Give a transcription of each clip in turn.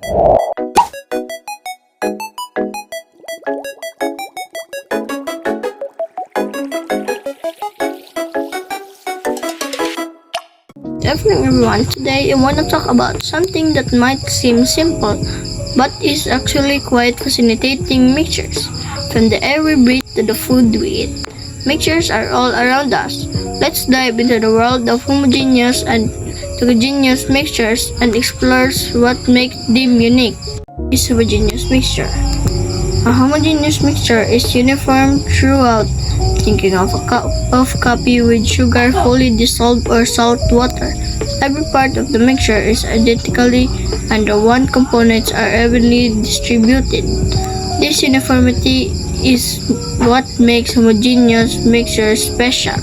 Good evening everyone. Today I want to talk about something that might seem simple but is actually quite fascinating: mixtures. From the air we breathe to the food we eat, mixtures are all around us. Let's dive into the world of homogeneous and heterogeneous mixtures and explore what makes them unique. Is homogeneous mixture. A homogeneous mixture is uniform throughout. Thinking of a cup of coffee with sugar fully dissolved or salt water. Every part of the mixture is identically and the one components are evenly distributed. This uniformity is what makes homogeneous mixtures special.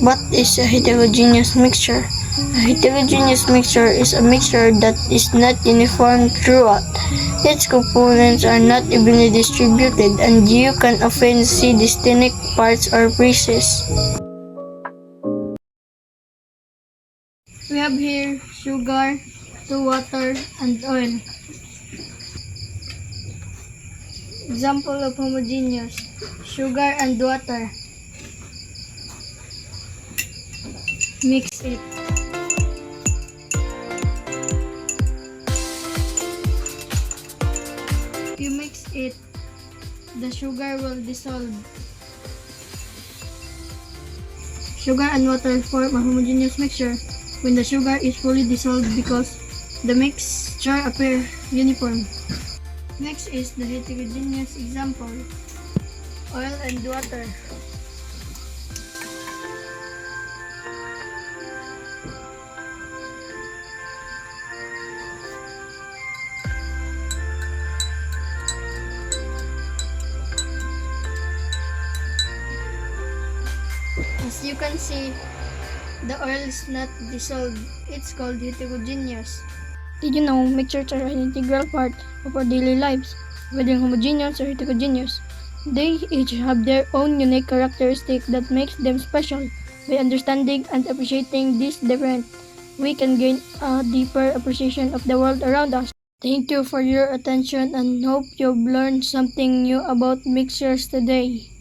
What is a heterogeneous mixture? A heterogeneous mixture is a mixture that is not uniform throughout. Its components are not evenly distributed and you can often see distinct parts or pieces. We have here sugar, water, and oil. Example of homogeneous: sugar and water. Mix it. If you mix it, the sugar will dissolve. Sugar and water form a homogeneous mixture when the sugar is fully dissolved because the mixture appears uniform. Next is the heterogeneous example: oil and water. As you can see, the oil is not dissolved. It's called heterogeneous. Did you know mixtures are an integral part of our daily lives, whether homogeneous or heterogeneous? They each have their own unique characteristics that makes them special. By understanding and appreciating these different, we can gain a deeper appreciation of the world around us. Thank you for your attention and hope you've learned something new about mixtures today.